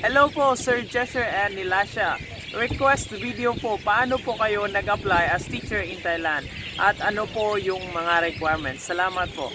Hello po, Sir Jesher and Nilasha. Request video po, paano po kayo nag-apply as teacher in Thailand? At ano po yung mga requirements? Salamat po.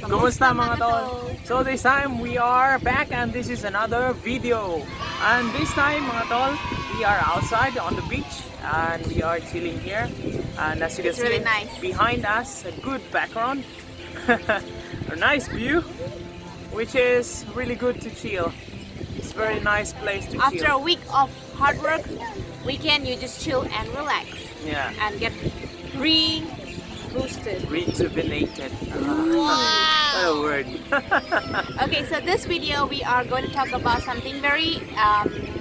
Kumusta mga tol? So this time we are back and this is another video. And this time mga tol, we are outside on the beach and we are chilling here. And as you can see, really nice. Behind us, a good background, a nice view, which is really good to chill. It's a very nice place to After chill. a week of hard work, weekend you just chill and relax. Yeah. And get boosted. Rejuvenated. Wow. What a word. Okay, so this video we are going to talk about something very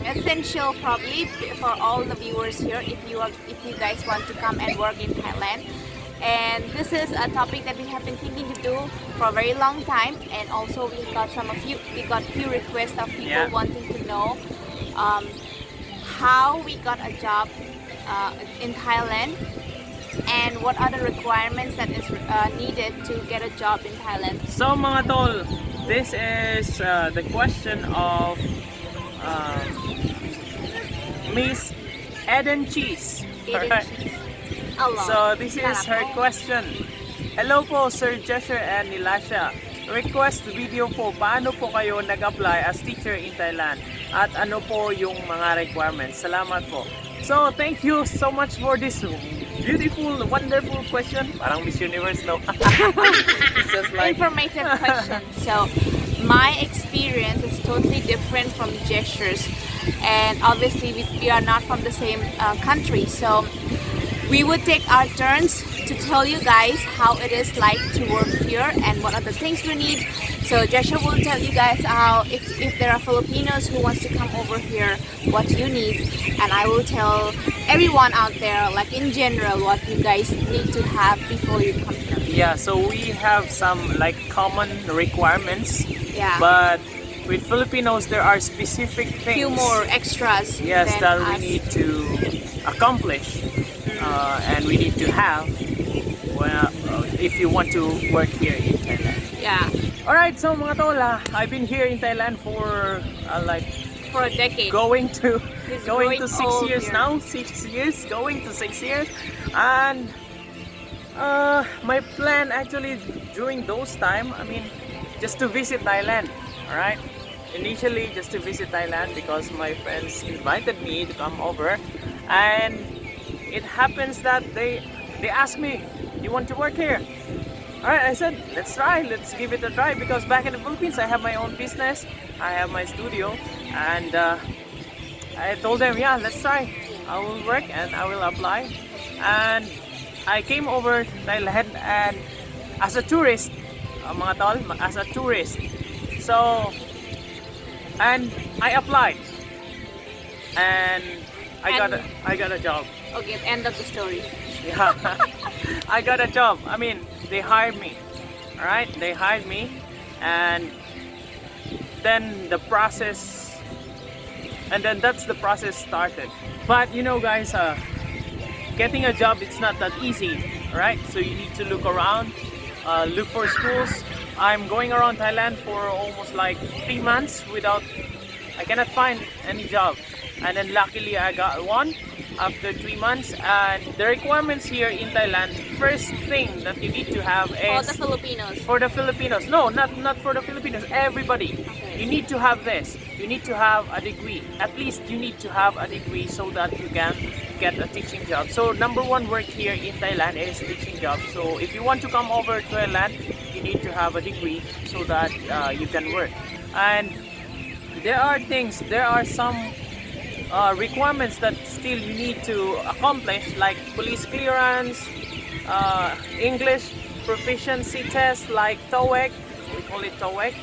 essential probably for all the viewers here if you guys want to come and work in Thailand. And this is a topic that we have been thinking to do for a very long time, and also we got few requests of people wanting to know how we got a job in Thailand and what are the requirements that is needed to get a job in Thailand. So mga tol, this is the question of Miss Eden Cheese. Alright. So this is her question. Hello po Sir Jesher and Nilasha. Request video po, paano po kayo nag-apply as teacher in Thailand? At ano po yung mga requirements? Salamat po. So thank you so much for this beautiful, wonderful question. Parang Miss Universe, no? It's just like informative question. So my experience is totally different from Jesher's, and obviously we are not from the same country, so we would take our turns to tell you guys how it is like to work here and what are the things we need. So Jesher will tell you guys how if there are Filipinos who wants to come over here, what you need, and I will tell everyone out there, like in general, what you guys need to have before you come here. yeah, so we have some like common requirements. Yeah. But with Filipinos, there are specific things. Few more extras. Yes, than that us. we need to accomplish and we need to have if you want to work here in Thailand. Yeah. Alright, so mga tol, I've been here in Thailand for like For a decade. going to He's 6 growing years old now. 6 years, going to 6 years, and my plan actually during those time, I mean, just to visit Thailand. All right, initially just to visit Thailand because my friends invited me to come over, and it happens that they asked me, "You want to work here?" Alright, I said, let's try, let's give it a try, because back in the Philippines I have my own business, I have my studio, and I told them, yeah, let's try, I will work and I will apply. And I came over Thailand and as a tourist, mga tol, as a tourist. So, and I applied and I got a job. Okay, end of the story. Yeah, I got a job. I mean, they hired me. All right, they hired me, and then the process, and then that's the process started. But you know, guys, getting a job, it's not that easy, right? So you need to look around, look for schools. I'm going around Thailand for almost like 3 months I cannot find any job, and then luckily I got one after 3 months. And the requirements here in Thailand, first thing that you need to have is For the Filipinos. No, not for the Filipinos, everybody. Okay. You need to have this. You need to have a degree. At least you need to have a degree so that you can get a teaching job. So number one work here in Thailand is teaching job. So if you want to come over to Thailand, you need to have a degree so that you can work. And there are things, there are some requirements that still you need to accomplish, like police clearance, English proficiency test like TOEIC, we call it TOEIC,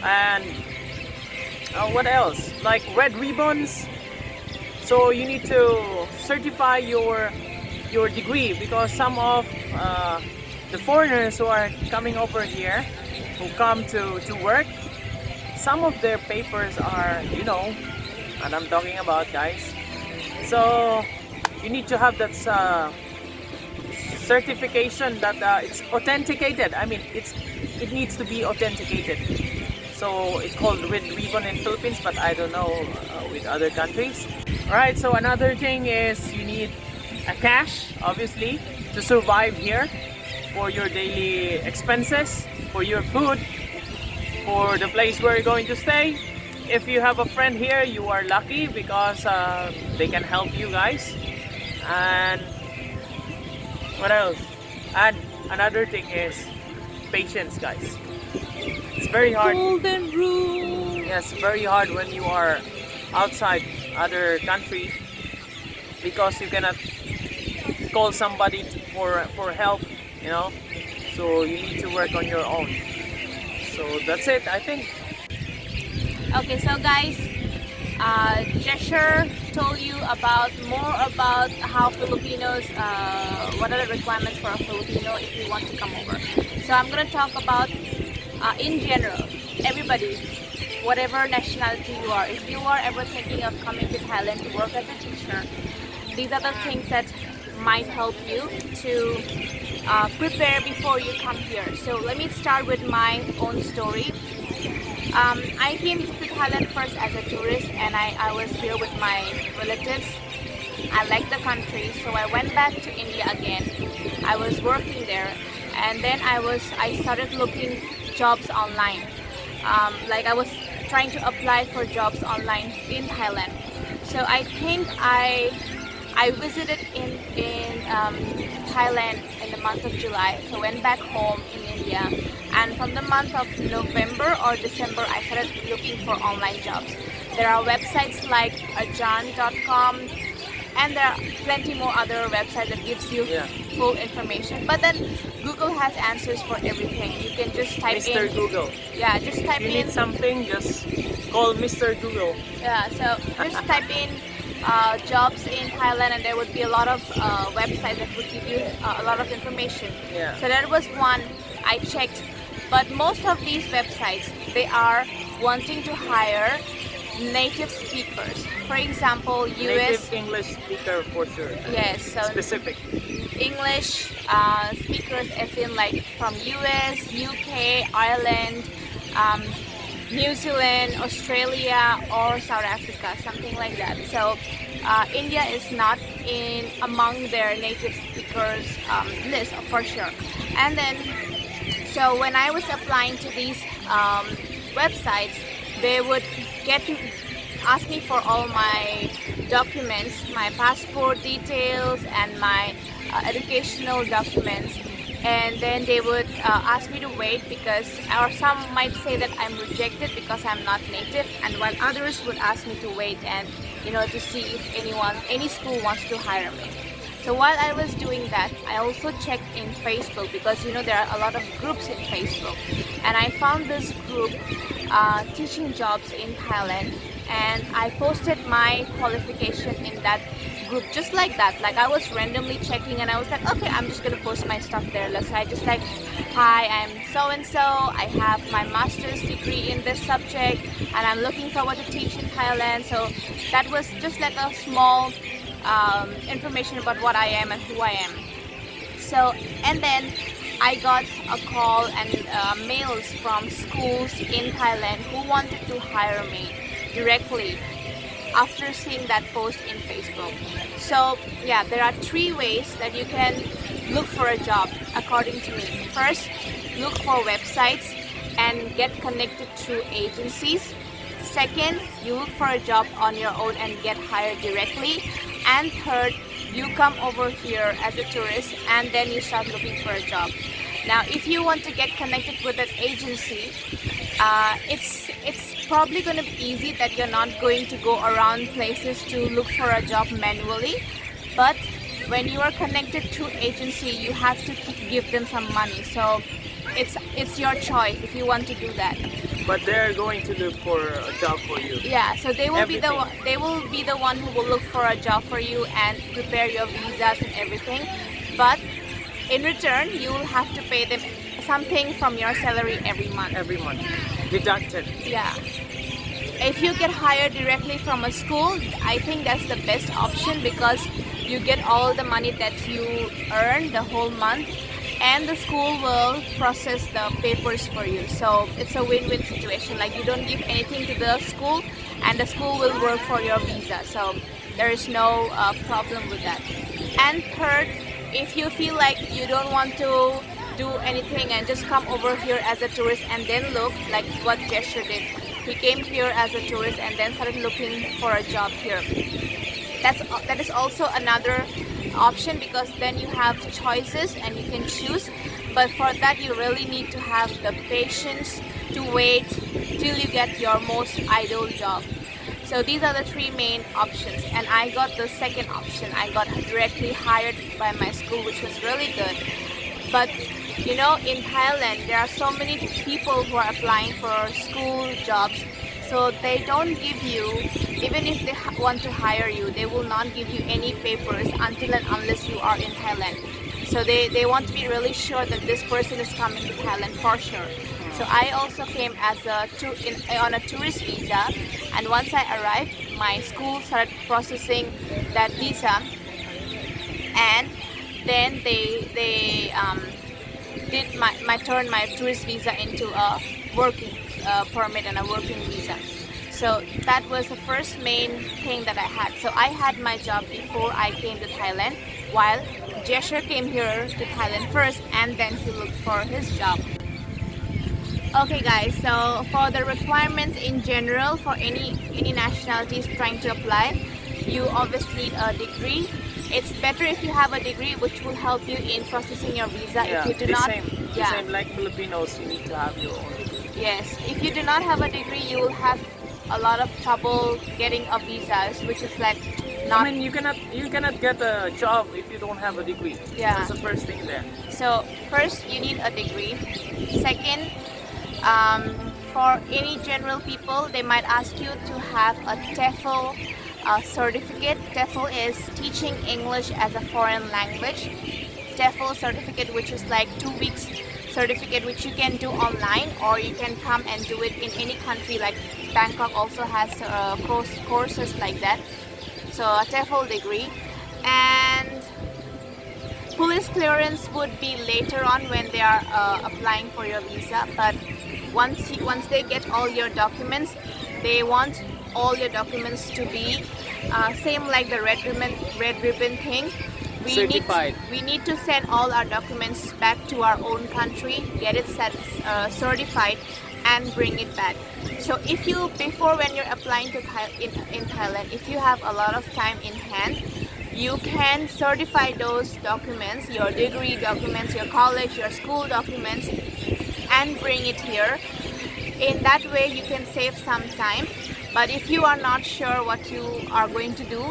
and what else? Like red ribbons. So you need to certify your degree, because some of the foreigners who are coming over here, who come to work, some of their papers are, you know, and I'm talking about, guys. So you need to have that certification that it's authenticated. I mean, it needs to be authenticated. So it's called red ribbon in Philippines, but I don't know with other countries. Alright, so another thing is you need a cash, obviously, to survive here, for your daily expenses, for your food, for the place where you're going to stay. If you have a friend here, you are lucky, because they can help you guys. And what else? And another thing is patience, guys. It's very hard. Golden rule. Yes, very hard when you are outside other country, because you cannot call somebody for help, you know. So you need to work on your own. So that's it, I think. Okay, so guys, Jesher told you more about how Filipinos, what are the requirements for a Filipino if you want to come over. So I'm gonna talk about in general, everybody, whatever nationality you are, if you are ever thinking of coming to Thailand to work as a teacher, these are the things that might help you to prepare before you come here. So let me start with my own story. I came to Thailand first as a tourist, and I was here with my relatives. I liked the country, so I went back to India again. I was working there, and then I started looking jobs online. Like I was trying to apply for jobs online in Thailand. So I think I visited in Thailand in the month of July. So went back home in India, and from the month of November or December I started looking for online jobs. There are websites like ajan.com, and there are plenty more other websites that gives you full information. But then Google has answers for everything. You can just type Mr. in Google. Yeah, just type If you in need something, just call Mr. Google. Yeah, so just type in jobs in Thailand, and there would be a lot of websites that would give you a lot of information. Yeah. So that was one I checked, but most of these websites, they are wanting to hire native speakers. For example, US Native English speaker for sure. Yes, so Specific. English speakers as in like from US, UK, Ireland, New Zealand, Australia, or South Africa, something like that. So India is not among their native speakers list for sure. And then, so when I was applying to these websites, they would ask me for all my documents, my passport details, and my educational documents. And then they would ask me to wait, because, or some might say that I'm rejected because I'm not native, and while others would ask me to wait and, you know, to see if any school wants to hire me. So while I was doing that, I also checked in Facebook, because, you know, there are a lot of groups in Facebook, and I found this group teaching jobs in Thailand, and I posted my qualification in that group just like that. Like I was randomly checking, and I was like, okay, I'm just gonna post my stuff there. So I just like, hi, I'm so and so, I have my master's degree in this subject, and I'm looking forward to teach in Thailand. So that was just like a small information about what I am and who I am. So, and then I got a call and mails from schools in Thailand who wanted to hire me directly after seeing that post in Facebook. So yeah, there are 3 ways that you can look for a job according to me. First, look for websites and get connected through agencies. Second, you look for a job on your own and get hired directly. And third, you come over here as a tourist and then you start looking for a job. Now, if you want to get connected with an agency, it's probably going to be easy that you're not going to go around places to look for a job manually, but when you are connected through agency, you have to give them some money. So it's your choice if you want to do that. But they're going to look for a job for you. Yeah, so they will be the Everything. they will be the one who will look for a job for you and prepare your visas and everything. But in return, you will have to pay them something from your salary every month. Every month. Deducted. Yeah. If you get hired directly from a school, I think that's the best option because you get all the money that you earn the whole month, and the school will process the papers for you. So it's a win-win situation. Like you don't give anything to the school, and the school will work for your visa. So there is no problem with that. And third, if you feel like you don't want to do anything and just come over here as a tourist and then look, like what Jesher did. He came here as a tourist and then started looking for a job here. That is also another option because then you have choices and you can choose. But for that, you really need to have the patience to wait till you get your most ideal job. So these are the three main options, and I got the second option. I got directly hired by my school, which was really good. But you know, in Thailand, there are so many people who are applying for school jobs. So they don't give you, even if they want to hire you, they will not give you any papers until and unless you are in Thailand. So they want to be really sure that this person is coming to Thailand for sure. So I also came as on a tourist visa, and once I arrived, my school started processing that visa, and then they did turn my tourist visa into a working permit and a working visa. So that was the first main thing that I had. So I had my job before I came to Thailand, while Jesher came here to Thailand first, and then he looked for his job. Okay guys, so for the requirements in general for any nationalities trying to apply, you obviously need a degree. It's better if you have a degree, which will help you in processing your visa. Yeah, if you do not, the same like Filipinos, you need to have your own degree. yes, if you do not have a degree, you will have a lot of trouble getting a visa, which is like not. I mean, you cannot get a job if you don't have a degree. Yeah. That's the first thing there. So first, you need a degree. Second, for any general people, they might ask you to have a TEFL certificate. TEFL is Teaching English as a Foreign Language. TEFL certificate, which is like 2 weeks certificate, which you can do online, or you can come and do it in any country. Like Bangkok also has courses like that. So a TEFL degree, and police clearance would be later on when they are applying for your visa. But once they get all your documents, they want all your documents to be same like the red ribbon thing. Certified. We need to send all our documents back to our own country, get it certified, and bring it back. So if you, before when you're applying to in Thailand, if you have a lot of time in hand, you can certify those documents, your degree documents, your college, your school documents, and bring it here. In that way, you can save some time. But if you are not sure what you are going to do,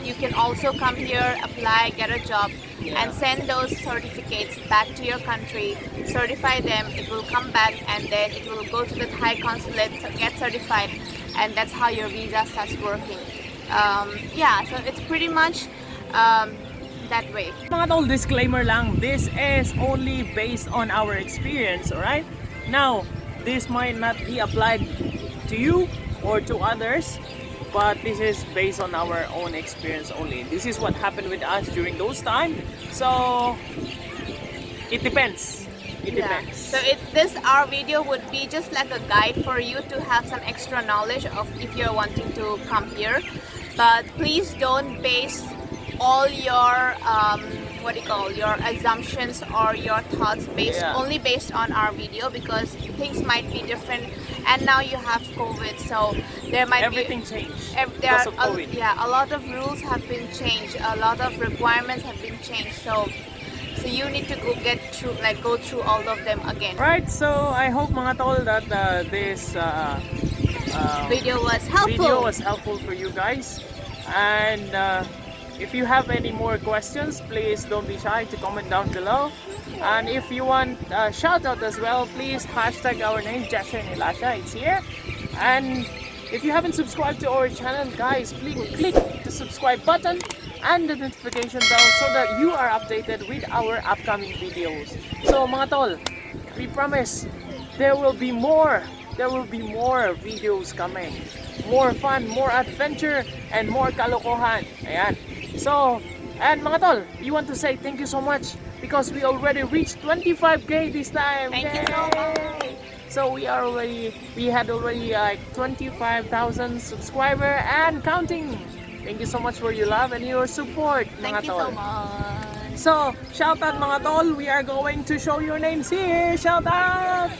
you can also come here, apply, get a job, and send those certificates back to your country, certify them, it will come back, and then it will go to the Thai consulate, get certified, and that's how your visa starts working. Yeah, so it's pretty much that way. Mga tol, disclaimer lang, this is only based on our experience, alright? Now, this might not be applied to you or to others, but this is based on our own experience only. This is what happened with us during those times, so it depends. It depends. So our video would be just like a guide for you to have some extra knowledge of if you're wanting to come here. But please don't base all your your assumptions or your thoughts only based on our video, because things might be different. And now you have COVID, so there might Everything changed there because of COVID. a lot of rules have been changed, a lot of requirements have been changed. So you need to go through all of them again. Right, so I hope mga tol that this video was helpful. video was helpful for you guys. And if you have any more questions, please don't be shy to comment down below. And if you want a shout out as well, please hashtag our name, Jesher and Nilasha. It's here. And if you haven't subscribed to our channel, guys, please click the subscribe button and the notification bell so that you are updated with our upcoming videos. So mga tol, we promise there will be more videos coming. More fun, more adventure, and more kalokohan. Ayan. So, and mga tol, you want to say thank you so much because we already reached 25k this time. Thank you so much. So we had already like 25,000 subscriber and counting. Thank you so much for your love and your support, mga Thank you tol. so much. So, shout out mga tol. We are going to show your names here. Shout out!